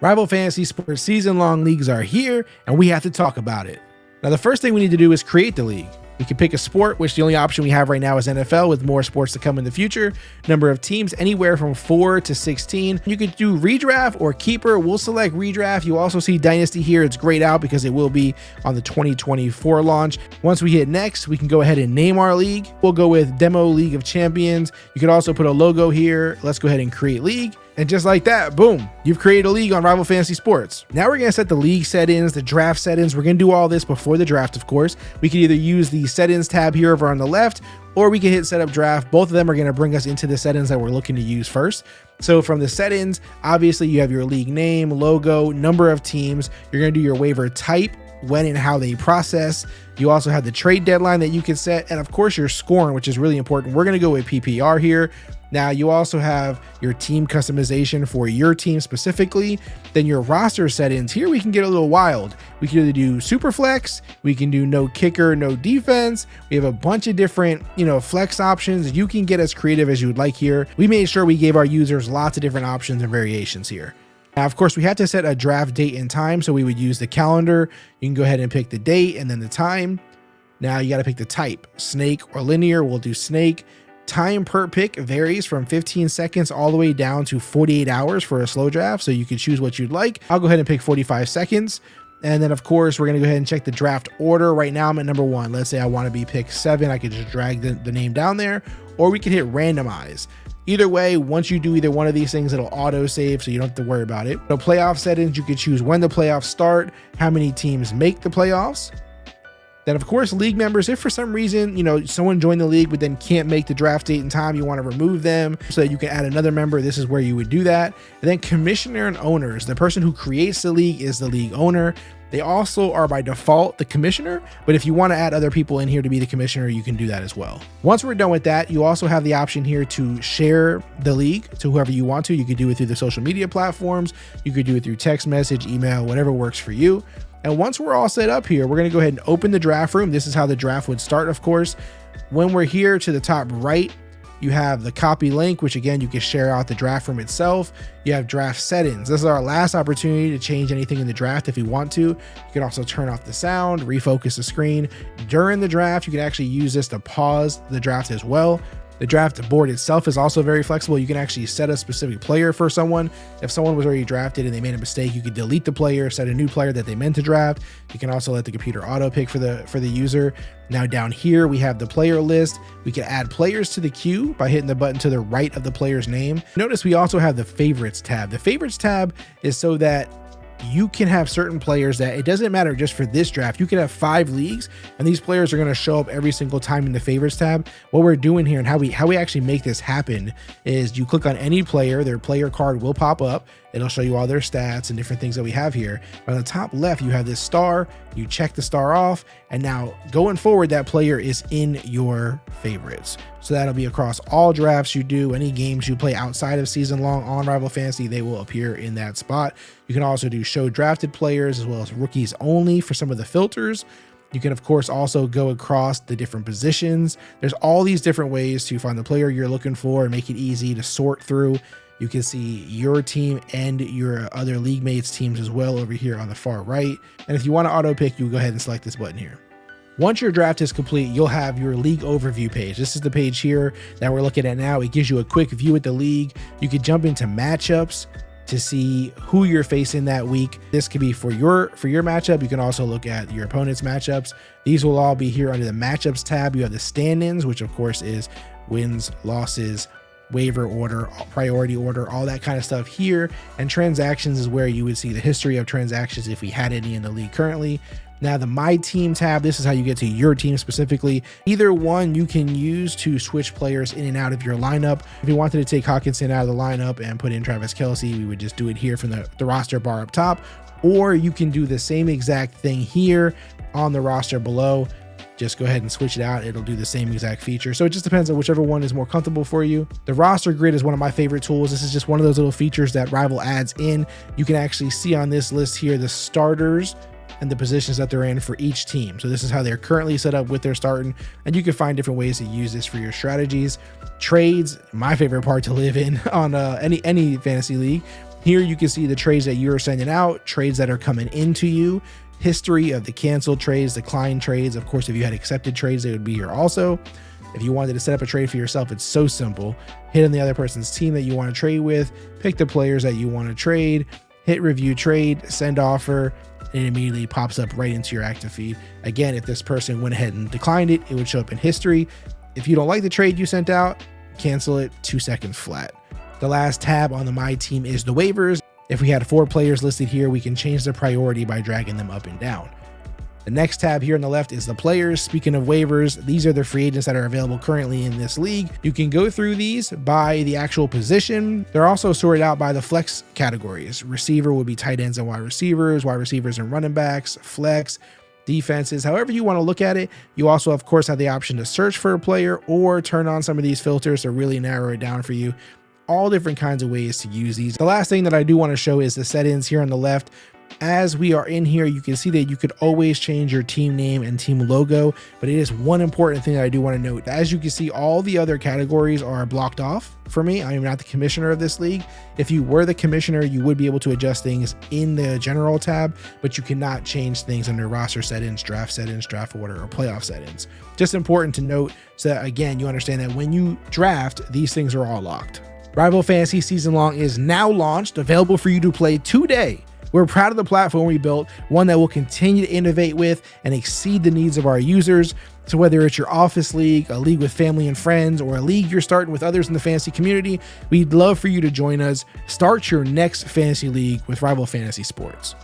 Rival Fantasy Sports season-long leagues are here, and we have to talk about it. Now, the first thing we need to do is create the league. We can pick a sport, which the only option we have right now is NFL, with more sports to come in the future. Number of teams, anywhere from 4 to 16. You could do redraft or keeper. We'll select redraft. You also see Dynasty here. It's grayed out because it will be on the 2024 launch. Once we hit next, we can go ahead and name our league. We'll go with Demo League of Champions. You could also put a logo here. Let's go ahead and create league. And just like that, boom, you've created a league on Rival Fantasy Sports. Now we're gonna set the league settings, the draft settings. We're gonna do all this before the draft, of course. We can either use the settings tab here over on the left, or we can hit setup draft. Both of them are gonna bring us into the settings that we're looking to use first. So from the settings, obviously you have your league name, logo, number of teams. You're gonna do your waiver type, when and how they process. You also have the trade deadline that you can set, and of course your scoring, which is really important. We're gonna go with PPR here. Now you also have your team customization for your team specifically. Then your roster settings. Here we can get a little wild. We can either do super flex, we can do no kicker, no defense. We have a bunch of different, flex options. You can get as creative as you would like here. We made sure we gave our users lots of different options and variations here. Now, of course, we have to set a draft date and time, so we would use the calendar. You can go ahead and pick the date and then the time. Now you got to pick the type, snake or linear. We'll do snake. Time per pick varies from 15 seconds all the way down to 48 hours for a slow draft, so you can choose what you'd like. I'll go ahead and pick 45 seconds. And then, of course, we're going to go ahead and check the draft order. Right now, I'm at number 1. Let's say I want to be pick 7. I could just drag the name down there, or we can hit randomize. Either way, once you do either one of these things, it'll auto save, so you don't have to worry about it. So playoff settings, you can choose when the playoffs start, how many teams make the playoffs. Then, of course, league members, if for some reason, someone joined the league but then can't make the draft date and time, you want to remove them so that you can add another member. This is where you would do that. And then commissioner and owners. The person who creates the league is the league owner. They also are by default the commissioner, but if you want to add other people in here to be the commissioner, you can do that as well. Once we're done with that, you also have the option here to share the league to whoever you want to. You could do it through the social media platforms. You could do it through text message, email, whatever works for you. And once we're all set up here, we're going to go ahead and open the draft room. This is how the draft would start, of course. When we're here to the top right, you have the copy link, which again, you can share out the draft room itself. You have draft settings. This is our last opportunity to change anything in the draft if you want to. You can also turn off the sound, refocus the screen. During the draft, you can actually use this to pause the draft as well. The draft board itself is also very flexible. You can actually set a specific player for someone. If someone was already drafted and they made a mistake, you could delete the player, set a new player that they meant to draft. You can also let the computer auto pick for the user. Now down here, we have the player list. We can add players to the queue by hitting the button to the right of the player's name. Notice we also have the favorites tab. The favorites tab is so that you can have certain players that it doesn't matter just for this draft. You can have 5 leagues and these players are going to show up every single time in the favorites tab. What we're doing here and how we actually make this happen is you click on any player, their player card will pop up. It'll show you all their stats and different things that we have here. On the top left, you have this star. You check the star off, and now going forward, that player is in your favorites. So that'll be across all drafts you do, any games you play outside of season long on Rival Fantasy, they will appear in that spot. You can also do show drafted players as well as rookies only for some of the filters. You can, of course, also go across the different positions. There's all these different ways to find the player you're looking for and make it easy to sort through. You can see your team and your other league mates' teams as well over here on the far right. And if you want to auto pick, you go ahead and select this button here. Once your draft is complete, you'll have your league overview page. This is the page here that we're looking at now. It gives you a quick view of the league. You could jump into matchups to see who you're facing that week. This could be for your matchup. You can also look at your opponent's matchups. These will all be here under the matchups tab. You have the stand-ins, which of course is wins, losses, waiver order, priority order, all that kind of stuff here. And transactions is where you would see the history of transactions if we had any in the league currently. Now the My Team tab, this is how you get to your team specifically. Either one you can use to switch players in and out of your lineup. If you wanted to take Hockenson out of the lineup and put in Travis Kelce, we would just do it here from the roster bar up top. Or you can do the same exact thing here on the roster below. Just go ahead and switch it out. It'll do the same exact feature. So it just depends on whichever one is more comfortable for you. The roster grid is one of my favorite tools. This is just one of those little features that Rival adds in. You can actually see on this list here the starters and the positions that they're in for each team. So this is how they're currently set up with their starting, and you can find different ways to use this for your strategies. Trades, my favorite part to live in on any fantasy league. Here you can see the trades that you're sending out, trades that are coming into you, history of the canceled trades, declined trades. Of course, if you had accepted trades, they would be here also. If you wanted to set up a trade for yourself, it's so simple. Hit on the other person's team that you want to trade with, pick the players that you want to trade, hit review trade, send offer, and it immediately pops up right into your active feed. Again, if this person went ahead and declined it, it would show up in history. If you don't like the trade you sent out, cancel it 2 seconds flat. The last tab on the My Team is the waivers. If we had 4 players listed here, we can change the priority by dragging them up and down. The next tab here on the left is the players. Speaking of waivers, these are the free agents that are available currently in this league. You can go through these by the actual position. They're also sorted out by the flex categories. Receiver would be tight ends and wide receivers and running backs, flex, defenses, however you want to look at it. You also, of course, have the option to search for a player or turn on some of these filters to really narrow it down for you. All different kinds of ways to use these. The last thing that I do want to show is the settings here on the left. As we are in here, you can see that you could always change your team name and team logo, but it is one important thing that I do want to note. As you can see, all the other categories are blocked off for me. I am not the commissioner of this league. If you were the commissioner, you would be able to adjust things in the general tab, but you cannot change things under roster settings, draft order, or playoff settings. Just important to note so that, again, you understand that when you draft, these things are all locked. Rival Fantasy Season Long is now launched, available for you to play today. We're proud of the platform we built, one that will continue to innovate with and exceed the needs of our users. So whether it's your office league, a league with family and friends, or a league you're starting with others in the fantasy community, we'd love for you to join us. Start your next fantasy league with Rival Fantasy Sports.